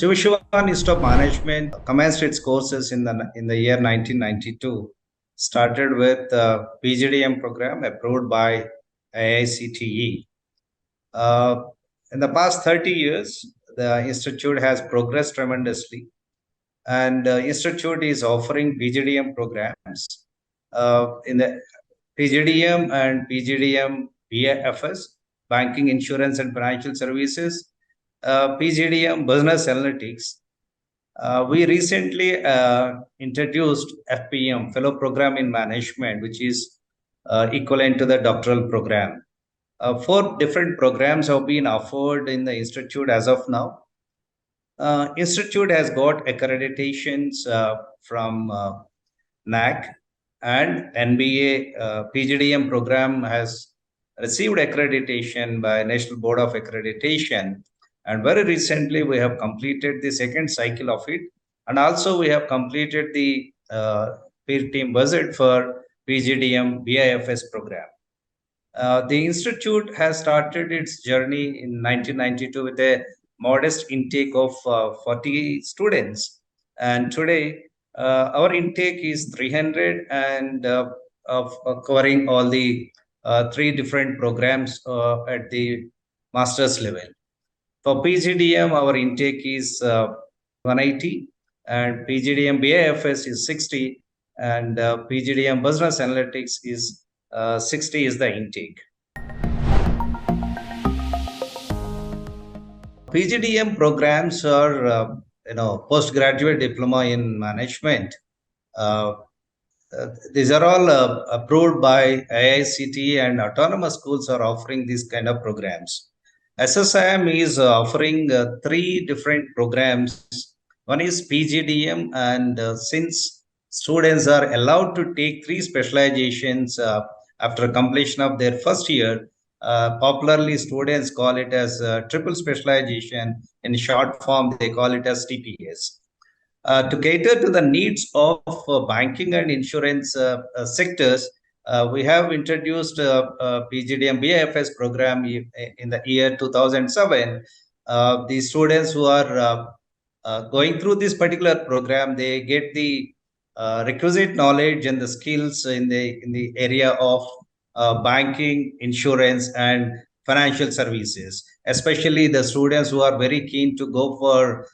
Siva Institute of Management commenced its courses in the year 1992. Started with PGDM program approved by AICTE. In the past 30 years, the institute has progressed tremendously, and the institute is offering PGDM programs in the PGDM and PGDM BFS, Banking, Insurance, and Financial Services, PGDM Business Analytics. We recently introduced FPM, Fellow Program in Management, which is equivalent to the doctoral program. 4 different programs have been offered in the institute as of now. Institute has got accreditations from NAC, and NBA PGDM program has received accreditation by National Board of Accreditation. And very recently, we have completed the second cycle of it. And also, we have completed the peer team visit for PGDM BIFS program. The institute has started its journey in 1992 with a modest intake of 40 students. And today, our intake is 300 and covering all the 3 different programs at the master's level. For PGDM, our intake is 180, and PGDM BIFS is 60, and PGDM Business Analytics is 60 is the intake. PGDM programs are, Post Graduate Diploma in Management. These are all approved by AICTE, and autonomous schools are offering these kind of programs. SSIM is offering 3 different programs. One is PGDM, and since students are allowed to take 3 specializations after completion of their first year, popularly students call it as triple specialization. In short form, they call it as TPS. To cater to the needs of banking and insurance sectors, we have introduced a PGDM BIFS program in the year 2007. The students who are going through this particular program, they get the requisite knowledge and the skills in the area of banking, insurance, and financial services. Especially the students who are very keen to go for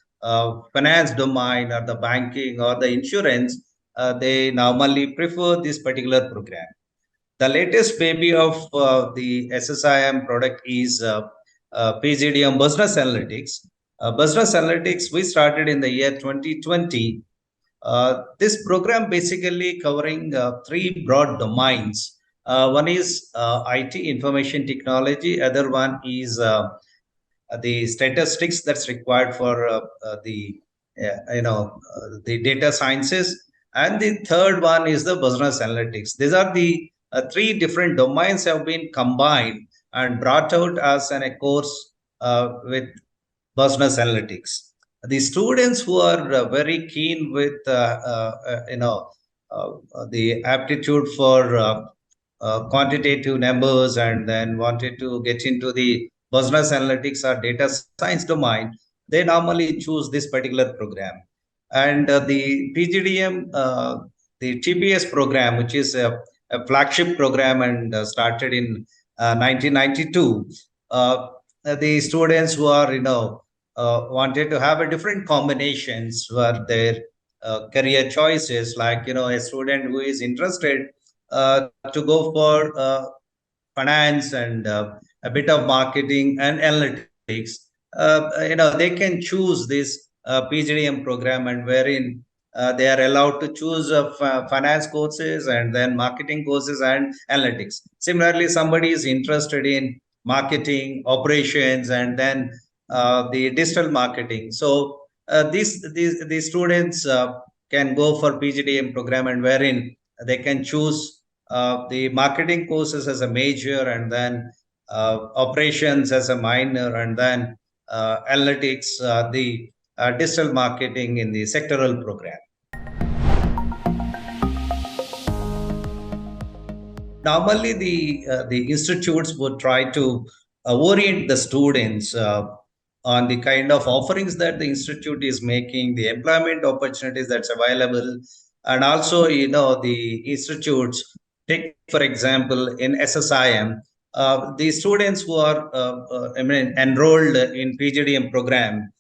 finance domain or the banking or the insurance, they normally prefer this particular program. The latest baby of the SSIM product is PGDM Business Analytics. Business Analytics, we started in the year 2020. This program basically covering 3 broad domains. One is IT, information technology. Other one is the statistics that's required for the data sciences. And the third one is the business analytics. These are the 3 different domains have been combined and brought out as a course with business analytics. The students who are very keen with the aptitude for quantitative numbers and then wanted to get into the business analytics or data science domain, they normally choose this particular program. And the PGDM, the TPS program, which is a flagship program and started in 1992, the students who are wanted to have a different combinations for their career choices, like a student who is interested to go for finance and a bit of marketing and analytics, they can choose this PGDM program, and wherein they are allowed to choose finance courses and then marketing courses and analytics. Similarly, somebody is interested in marketing, operations, and then the digital marketing. So these students can go for PGDM program, and wherein they can choose the marketing courses as a major, and then operations as a minor, and then analytics, the digital marketing in the sectoral program. Normally, the institutes would try to orient the students on the kind of offerings that the institute is making, the employment opportunities that's available, and also, the institutes. Take for example in SSIM, the students who are enrolled in PGDM program.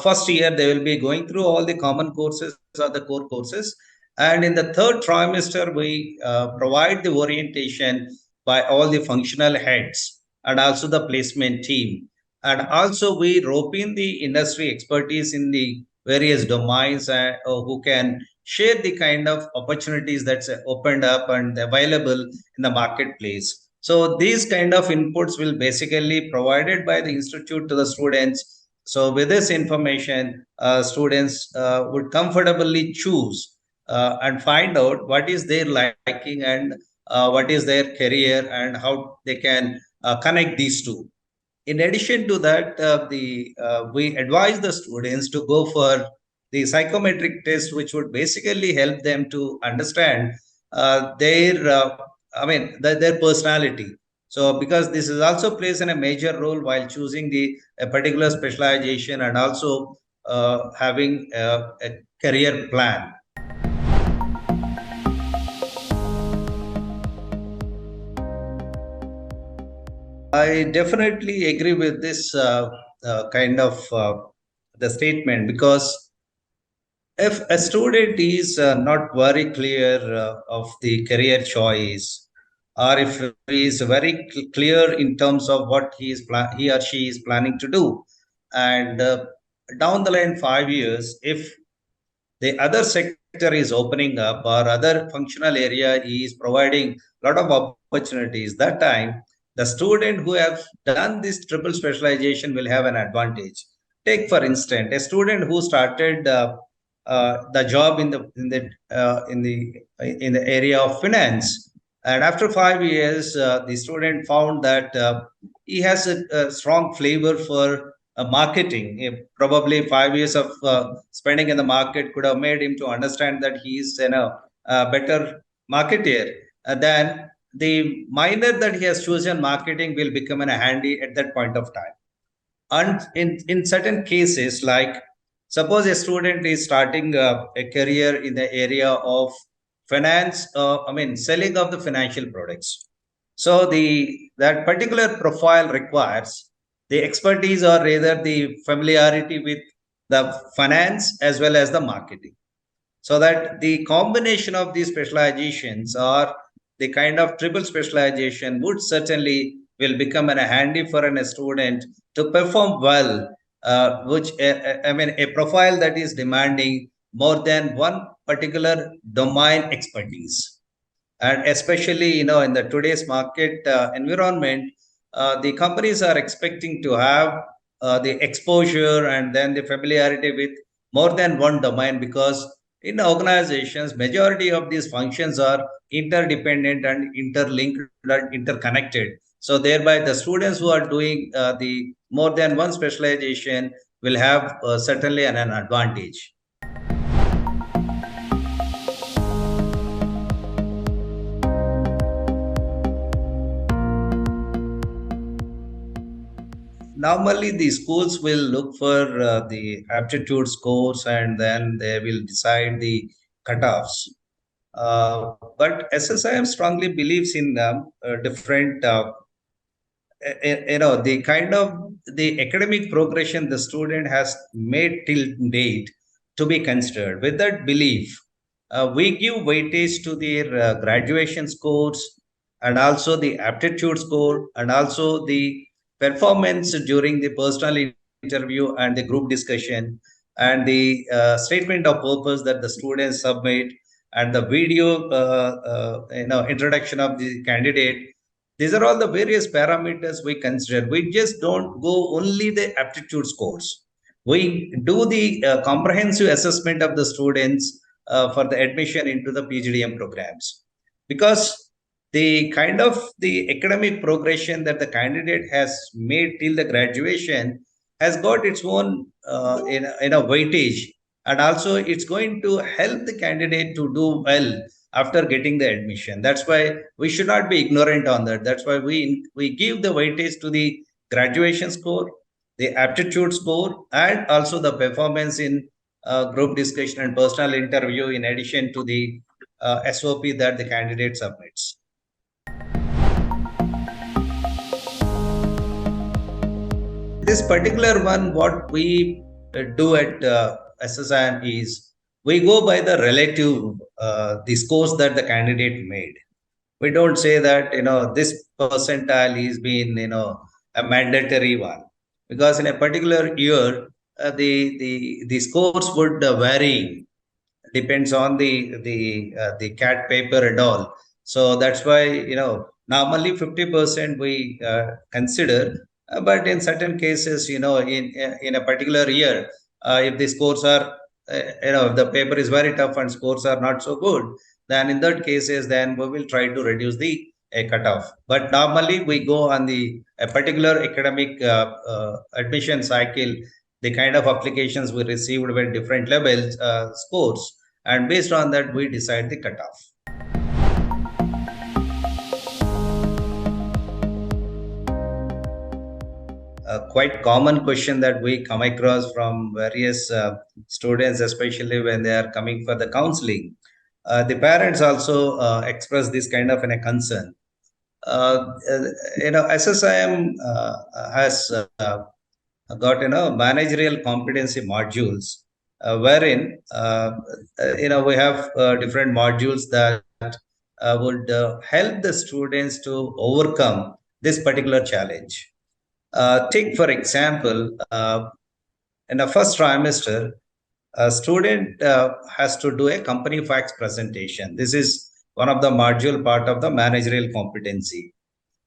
First year they will be going through all the common courses or the core courses, and in the third trimester we provide the orientation by all the functional heads and also the placement team, and also we rope in the industry expertise in the various domains, who can share the kind of opportunities that's opened up and available in the marketplace. So these kind of inputs will basically provided by the institute to the students. So with this information, students would comfortably choose and find out what is their liking and what is their career and how they can connect these two. In addition to that, we advise the students to go for the psychometric test, which would basically help them to understand their personality. So, because this is also plays in a major role while choosing a particular specialization and also having a career plan. I definitely agree with this kind of the statement, because if a student is not very clear of the career choice, or if he is very clear in terms of what he or she is planning to do, and down the line 5 years, if the other sector is opening up or other functional area is providing a lot of opportunities, that time the student who have done this triple specialization will have an advantage. Take for instance a student who started the job in the area of finance, and after 5 years the student found that he has a strong flavor for marketing. Probably 5 years of spending in the market could have made him to understand that he is a better marketer. Then the minor that he has chosen marketing will become a handy at that point of time. And in certain cases, like suppose a student is starting a career in the area of finance, selling of the financial products. So that particular profile requires the expertise or rather the familiarity with the finance as well as the marketing. So that the combination of these specializations or the kind of triple specialization would certainly will become a handy for a student to perform well, a profile that is demanding more than one particular domain expertise. And especially in the today's market environment, the companies are expecting to have the exposure and then the familiarity with more than one domain, because in organizations majority of these functions are interdependent and interlinked and interconnected. So thereby the students who are doing the more than one specialization will have certainly an advantage. Normally the schools will look for the aptitude scores and then they will decide the cutoffs. But SSIM strongly believes in different, the kind of the academic progression the student has made till date to be considered. With that belief, we give weightage to their graduation scores and also the aptitude score and also the performance during the personal interview and the group discussion and the statement of purpose that the students submit and the video introduction of the candidate. These are all the various parameters we consider. We just don't go only the aptitude scores. We do the comprehensive assessment of the students for the admission into the PGDM programs, because the kind of the academic progression that the candidate has made till the graduation has got its own in a weightage, and also it's going to help the candidate to do well after getting the admission. That's why we should not be ignorant on that. That's why we give the weightage to the graduation score the aptitude score, and also the performance in group discussion and personal interview, in addition to the SOP that the candidate submits. This particular one, what we do at SSIM is we go by the relative, the scores that the candidate made. We don't say that, this percentile is been, a mandatory one, because in a particular year, the scores would vary, depends on the cat paper and all. So that's why, normally 50% we consider, but in certain cases, in a particular year, if the scores are, if the paper is very tough and scores are not so good, then in that cases, then we will try to reduce the cutoff. But normally we go on the a particular academic admission cycle, the kind of applications we received with different levels scores, and based on that we decide the cutoff. A quite common question that we come across from various students, especially when they are coming for the counseling. The parents also express this kind of a concern. SSIM has got managerial competency modules, wherein we have different modules that would help the students to overcome this particular challenge. Take for example, in the first trimester, a student has to do a company facts presentation. This is one of the module part of the managerial competency.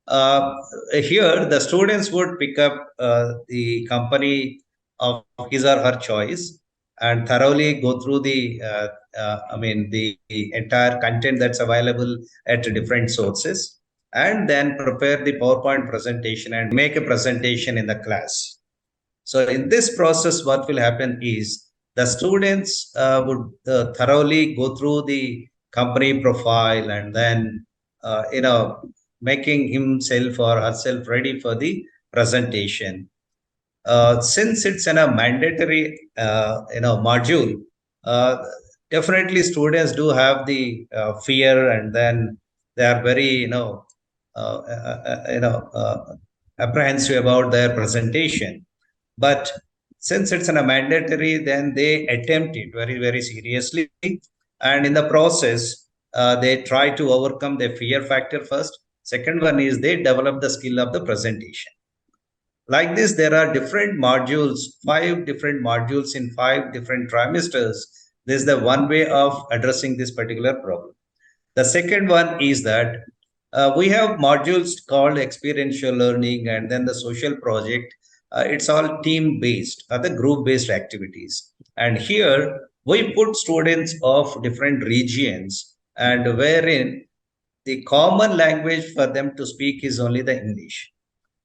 Here, the students would pick up the company of his or her choice and thoroughly go through the entire content that's available at different sources, and then prepare the PowerPoint presentation and make a presentation in the class. So in this process, what will happen is the students would thoroughly go through the company profile, and then making himself or herself ready for the presentation. Since it's in a mandatory module, definitely students do have the fear, and then they are very apprehensive about their presentation. But since it's in a mandatory, then they attempt it very, very seriously, and in the process, they try to overcome the fear factor first. Second one is they develop the skill of the presentation. Like this, there are different modules, 5 different modules in 5 different trimesters. This is the one way of addressing this particular problem. The second one is that we have modules called experiential learning and then the social project. It's all team based or the group based activities. And here we put students of different regions, and wherein the common language for them to speak is only the English.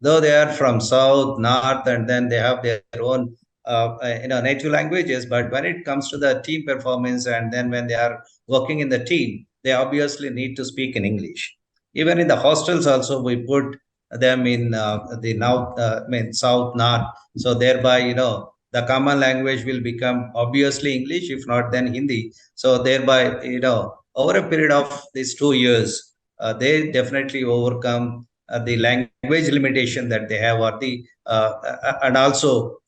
Though they are from south, north, and then they have their own native languages, but when it comes to the team performance, and then when they are working in the team, they obviously need to speak in English. Even in the hostels also, we put them in the now south, north. So thereby, the common language will become obviously English, if not then Hindi. So thereby, over a period of these 2 years, they definitely overcome the language limitation that they have, or the and also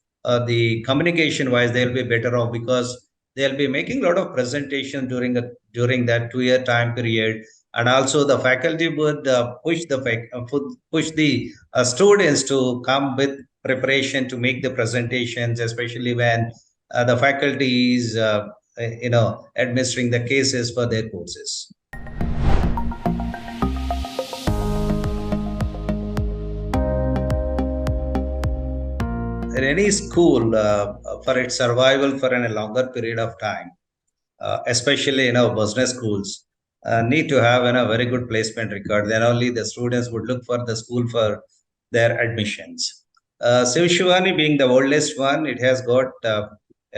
the communication wise, they'll be better off, because they'll be making a lot of presentation during that 2 year time period. And also the faculty would push the students to come with preparation to make the presentations, especially when the faculty is administering the cases for their courses. In any school, for its survival for a longer period of time, especially business schools, need to have a very good placement record. Then only the students would look for the school for their admissions. Sivani being the oldest one, it has got a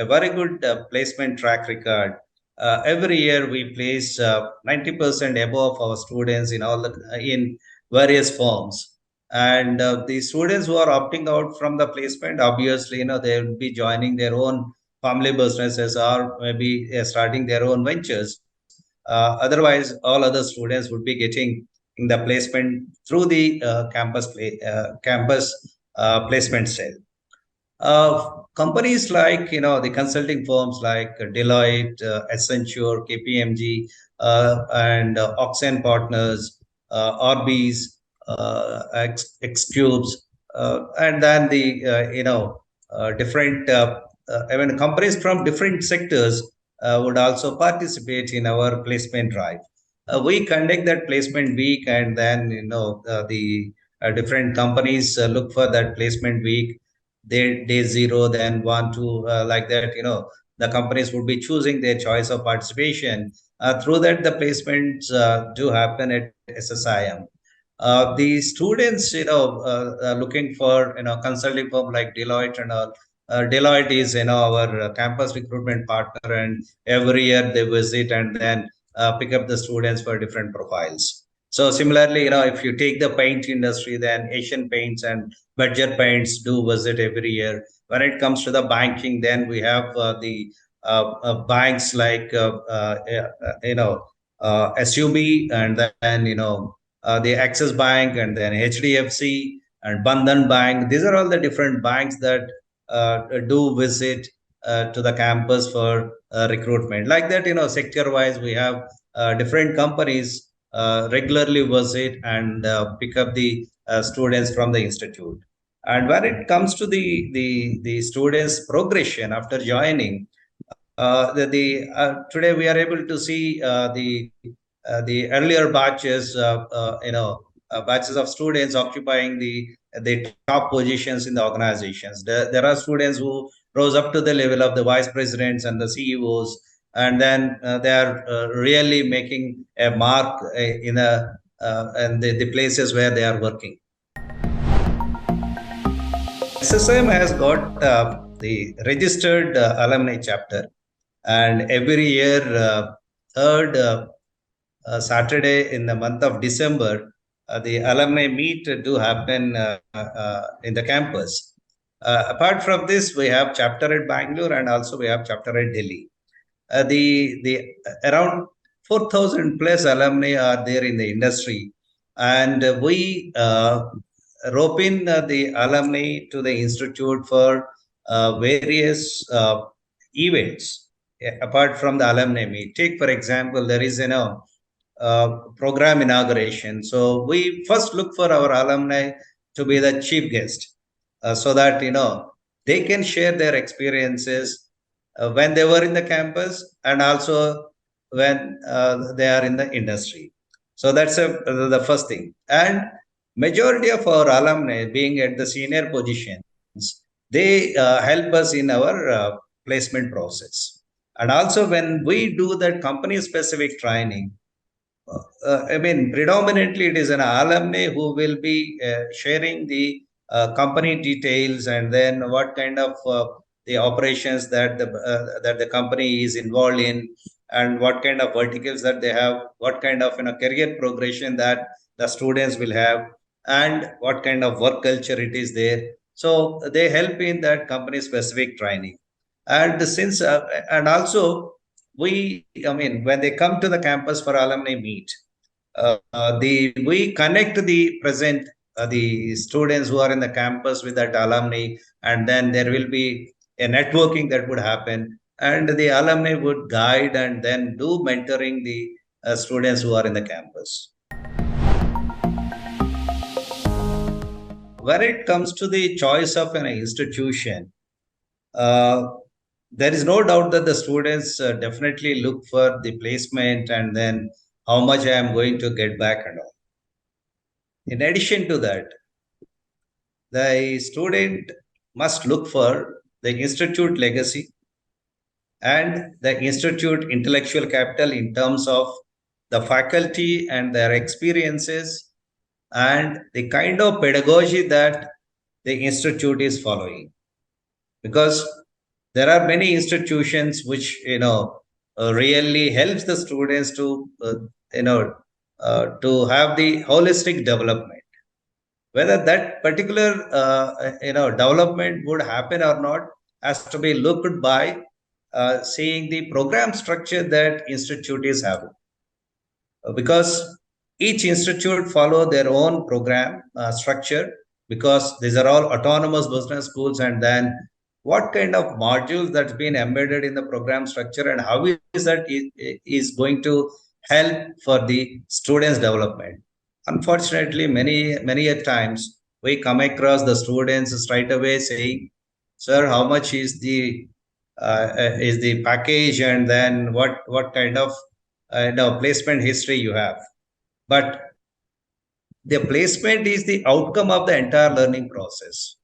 very good placement track record. Every year we place 90% above our students in various forms. And the students who are opting out from the placement, obviously, they will be joining their own family businesses or maybe starting their own ventures. Otherwise, all other students would be getting in the placement through the campus placement cell. Companies like the consulting firms like Deloitte, Accenture, KPMG, and Oxen Partners, Orbis, Xcubes, and then the different I mean companies from different sectors would also participate in our placement drive. We conduct that placement week, and then the different companies look for that placement week, day zero, then one, two, like that. The companies would be choosing their choice of participation. Through that, the placements do happen at SSIM. The students, are looking for consulting firm like Deloitte and all. Deloitte is our campus recruitment partner, and every year they visit and then pick up the students for different profiles. So similarly, if you take the paint industry, then Asian Paints and Budget Paints do visit every year. When it comes to the banking, then we have the banks like SUB, and then the Axis Bank, and then HDFC and Bandhan Bank. These are all the different banks that do visit to the campus for recruitment. Like that, sector wise, we have different companies regularly visit and pick up the students from the institute. And when it comes to the students' progression after joining, today we are able to see the earlier batches, batches of students occupying the top positions in the organizations. There are students who rose up to the level of the vice presidents and the CEOs, and then they are really making a mark in the places where they are working. SSIM has got the registered alumni chapter, and every year, third Saturday in the month of December, the alumni meet do happen in the campus. Apart from this, we have chapter at Bangalore, and also we have chapter at Delhi. The around 4,000 plus alumni are there in the industry, and we rope in the alumni to the institute for various events apart from the alumni meet. Take for example, there is program inauguration. So we first look for our alumni to be the chief guest, so that they can share their experiences when they were in the campus, and also when they are in the industry. So that's the first thing. And majority of our alumni being at the senior positions, they help us in our placement process. And also when we do that company specific training, I mean, predominantly it is an alumni who will be sharing the company details, and then what kind of the operations that the company is involved in, and what kind of verticals that they have, what kind of career progression that the students will have, and what kind of work culture it is there. So they help in that company specific training. And since and also I mean, when they come to the campus for alumni meet, the we connect the present the students who are in the campus with that alumni, and then there will be a networking that would happen, and the alumni would guide and then do mentoring the students who are in the campus. When it comes to the choice of an institution, uh, there is no doubt that the students definitely look for the placement, and then how much I am going to get back and all. In addition to that, the student must look for the institute legacy and the institute intellectual capital in terms of the faculty and their experiences, and the kind of pedagogy that the institute is following. Because there are many institutions which really helps the students to to have the holistic development. Whether that particular development would happen or not has to be looked by seeing the program structure that institute is having. Because each institute follow their own program structure, because these are all autonomous business schools, and then what kind of modules that's been embedded in the program structure and how is that is going to help for the students development. Unfortunately, many a times we come across the students straight away saying, sir, how much is the package, and then what kind of placement history you have. But the placement is the outcome of the entire learning process.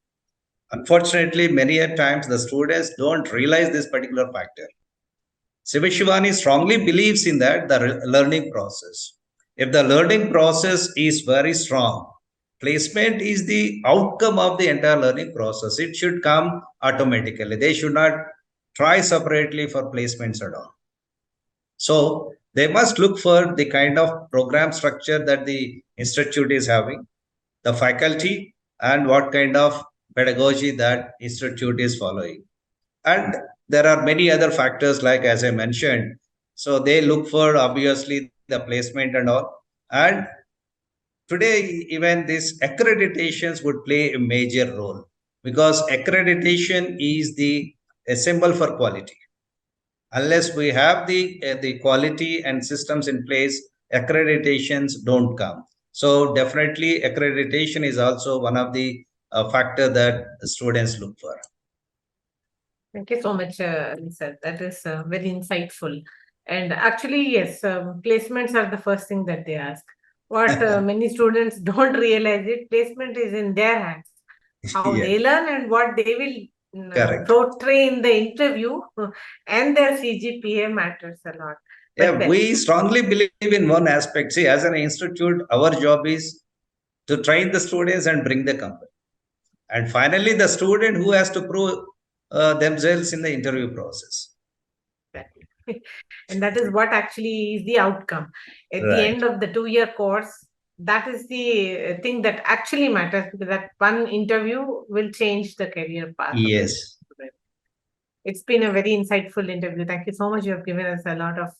Unfortunately, many a times the students don't realize this particular factor. Sivani strongly believes in that, the learning process. If the learning process is very strong, placement is the outcome of the entire learning process. It should come automatically. They should not try separately for placements at all. So they must look for the kind of program structure that the institute is having, the faculty, and what kind of pedagogy that institute is following. And there are many other factors, like as I mentioned. So they look for obviously the placement and all. And today, even these accreditations would play a major role, because accreditation is a symbol for quality. Unless we have the quality and systems in place, accreditations don't come. So definitely accreditation is also one of the factor that students look for. Thank you so much, sir. That is very insightful. And actually, yes, placements are the first thing that they ask. What many students don't realize, it placement is in their hands. How Yeah. they learn and what they will Correct. portray in the interview and their CGPA matters a lot. Yeah, we strongly believe in one aspect. See, as an institute, our job is to train the students and bring the company. And finally, the student who has to prove themselves in the interview process. And that is what actually is the outcome. At the end of the 2-year course, that is the thing that actually matters, because that one interview will change the career path. Yes. It's been a very insightful interview. Thank you so much. You have given us a lot of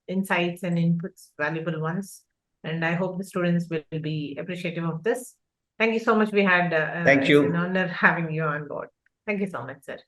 insights and inputs, valuable ones. And I hope the students will be appreciative of this. Thank you so much. We had Thank you. It's an honor having you on board. Thank you so much, sir.